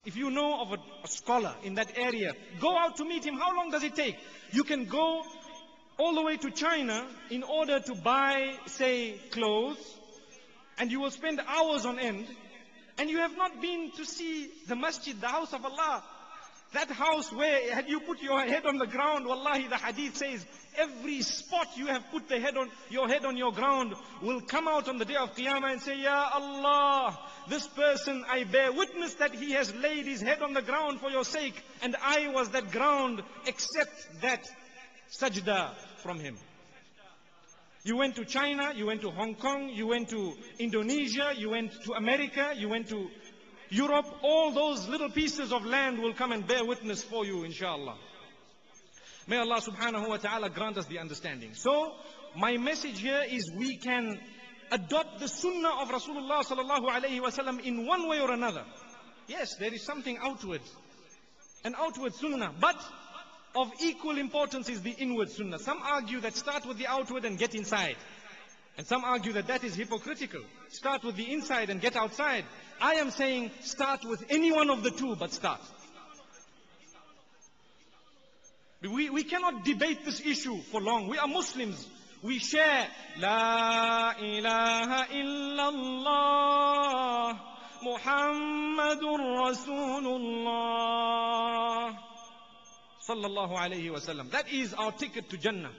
If you know of a scholar in that area, go out to meet him. How long does it take? You can go all the way to China in order to buy, say, clothes, and you will spend hours on end, and you have not been to see the masjid, the house of Allah. That house where had you put your head on the ground, wallahi, the hadith says, every spot you have put your head on your ground will come out on the day of Qiyamah and say, Ya Allah, this person, I bear witness that he has laid his head on the ground for your sake, and I was that ground, accept that sajda from him. You went to China, you went to Hong Kong, you went to Indonesia, you went to America, you went to Europe. All those little pieces of land will come and bear witness for you, inshallah. May Allah subhanahu wa ta'ala grant us the understanding. So, my message here is we can adopt the sunnah of Rasulullah sallallahu alayhi wa sallam in one way or another. Yes, there is something outward, an outward sunnah, but of equal importance is the inward sunnah. Some argue that start with the outward and get inside. And some argue that that is hypocritical. Start with the inside and get outside. I am saying start with any one of the two, but start. We cannot debate this issue for long. We are Muslims. We share La ilaha illallah Muhammadur Rasulullah sallallahu alayhi wa sallam. That is our ticket to Jannah.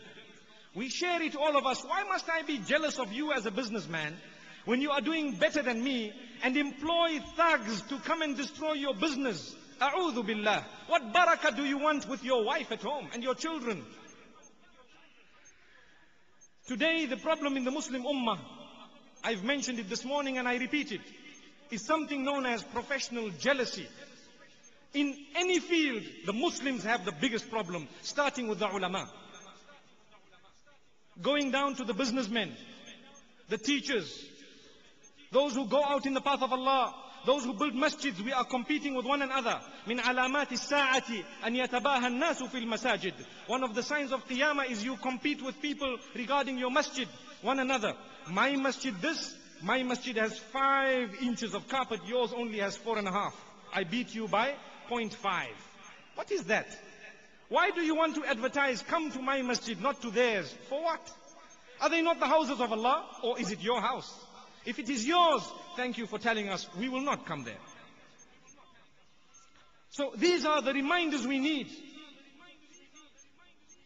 We share it, all of us. Why must I be jealous of you as a businessman when you are doing better than me and employ thugs to come and destroy your business? A'udhu billah. What barakah do you want with your wife at home and your children? Today, the problem in the Muslim ummah, I've mentioned it this morning and I repeat it, is something known as professional jealousy. In any field, the Muslims have the biggest problem, starting with the ulama. Going down to the businessmen, the teachers, those who go out in the path of Allah, those who build masjids, we are competing with one another. من علامات الساعة أن يتباهى الناس في المساجد. One of the signs of Qiyamah is you compete with people regarding your masjid, one another. My masjid this, my masjid has 5 inches of carpet, yours only has 4.5. I beat you by 0.5. What is that? Why do you want to advertise, come to my masjid, not to theirs? For what? Are they not the houses of Allah? Or is it your house? If it is yours, thank you for telling us, we will not come there. So these are the reminders we need.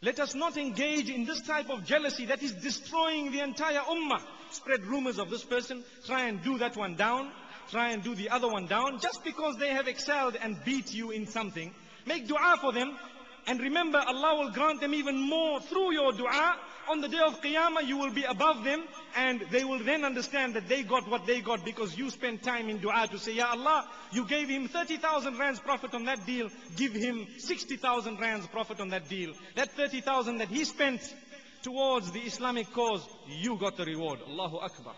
Let us not engage in this type of jealousy that is destroying the entire ummah. Spread rumors of this person, try and do that one down, try and do the other one down, just because they have excelled and beat you in something. Make dua for them. And remember, Allah will grant them even more through your dua. On the day of Qiyamah, you will be above them, and they will then understand that they got what they got because you spent time in dua to say, Ya Allah, you gave him 30,000 rands profit on that deal, give him 60,000 rands profit on that deal. That 30,000 that he spent towards the Islamic cause, you got the reward. Allahu Akbar.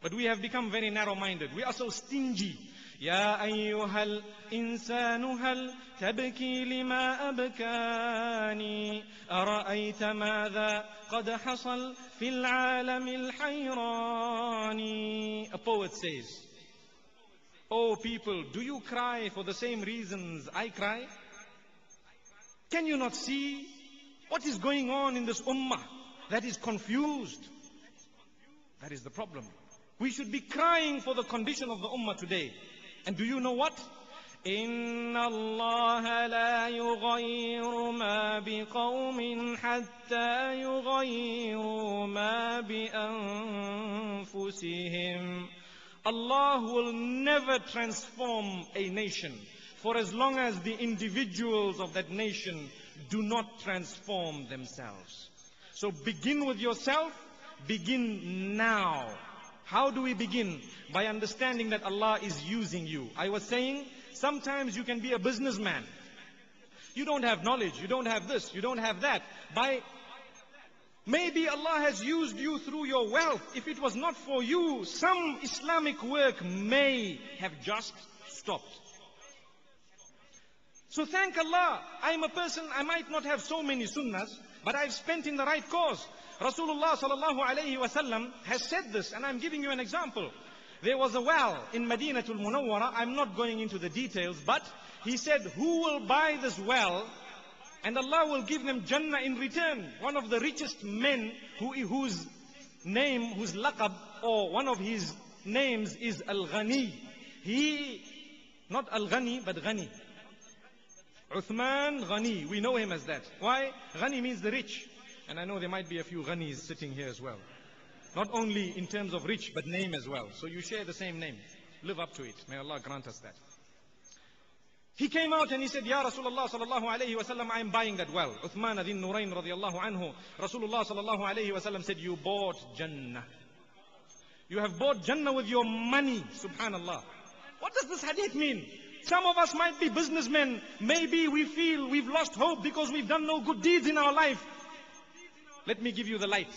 But we have become very narrow-minded. We are so stingy. يا أيها الإنسان هل تبكي لما أبكاني أرأيت ماذا قد حصل في العالم الحيراني. A poet says, Oh people, do you cry for the same reasons I cry? Can you not see what is going on in this ummah that is confused? That is the problem. We should be crying for the condition of the ummah today. And do you know what? إِنَّ اللَّهَ لَا يُغَيِّرُ مَا بِقَوْمٍ حَتَّى يُغَيِّرُوا مَا بِأَنفُسِهِمْ. Allah will never transform a nation for as long as the individuals of that nation do not transform themselves. So begin with yourself, begin now. How do we begin? By understanding that Allah is using you. I was saying, sometimes you can be a businessman. You don't have knowledge, you don't have this, you don't have that. Maybe Allah has used you through your wealth. If it was not for you, some Islamic work may have just stopped. So thank Allah. I'm a person, I might not have so many sunnahs, but I've spent in the right cause. Rasulullah sallallahu alayhi wa sallam has said this, and I'm giving you an example. There was a well in Madinatul Munawwara. I'm not going into the details, but he said, who will buy this well? And Allah will give them Jannah in return. One of the richest men whose laqab, or one of his names is Al-Ghani. He, not Al-Ghani, but Ghani. Uthman Ghani, we know him as that. Why? Ghani means the rich. And I know there might be a few Ghanis sitting here as well. Not only in terms of rich, but name as well. So you share the same name. Live up to it. May Allah grant us that. He came out and he said, Ya Rasulullah sallallahu alayhi wa sallam, I am buying that well. Uthman adin Nurayn radiallahu anhu. Rasulullah sallallahu alayhi wa sallam said, you bought Jannah. You have bought Jannah with your money. Subhanallah. What does this hadith mean? Some of us might be businessmen. Maybe we feel we've lost hope because we've done no good deeds in our life. Let me give you the light.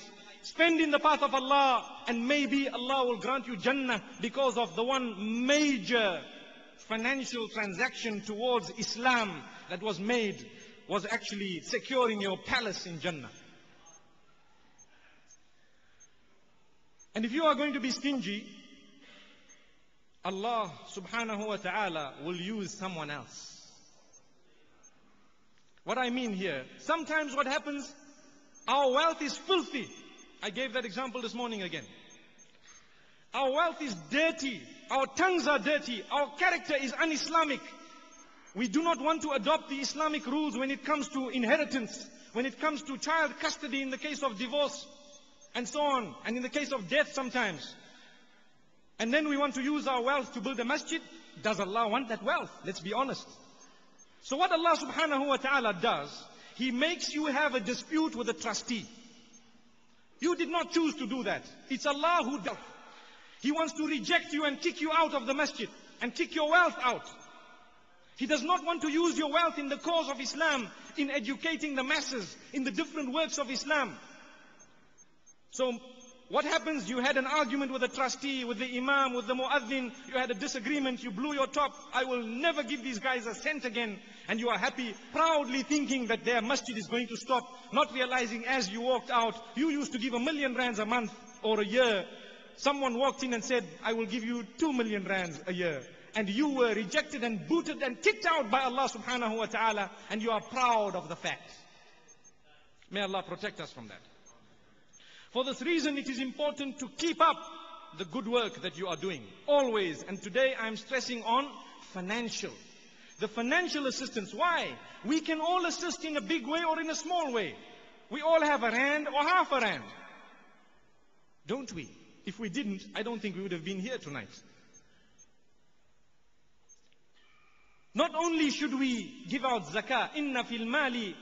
Spend in the path of Allah, and maybe Allah will grant you Jannah because of the one major financial transaction towards Islam that was made, was actually securing your palace in Jannah. And if you are going to be stingy, Allah subhanahu wa ta'ala will use someone else. What I mean here, sometimes what happens, our wealth is filthy. I gave that example this morning again. Our wealth is dirty. Our tongues are dirty. Our character is un-Islamic. We do not want to adopt the Islamic rules when it comes to inheritance, when it comes to child custody in the case of divorce, and so on, and in the case of death sometimes. And then we want to use our wealth to build a masjid. Does Allah want that wealth? Let's be honest. So what Allah subhanahu wa ta'ala does, He makes you have a dispute with a trustee. You did not choose to do that. It's Allah who does. He wants to reject you and kick you out of the masjid and kick your wealth out. He does not want to use your wealth in the cause of Islam, in educating the masses, in the different works of Islam. So what happens? You had an argument with the trustee, with the imam, with the muaddin. You had a disagreement. You blew your top. I will never give these guys a cent again. And you are happy, proudly thinking that their masjid is going to stop, not realizing as you walked out, you used to give 1 million rands a month or a year. Someone walked in and said, I will give you 2 million rands a year. And you were rejected and booted and kicked out by Allah subhanahu wa ta'ala, and you are proud of the fact. May Allah protect us from that. For this reason, it is important to keep up the good work that you are doing, always. And today I am stressing on financial. The financial assistance. Why? We can all assist in a big way or in a small way. We all have a rand or half a rand. Don't we? If we didn't, I don't think we would have been here tonight. Not only should we give out zakah, inna fil mali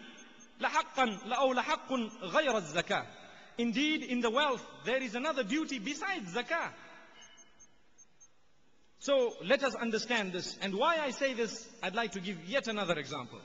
lahaqqan aw lahaqqun ghayra zakah. Indeed, in the wealth, there is another duty besides zakah. So let us understand this. And why I say this, I'd like to give yet another example.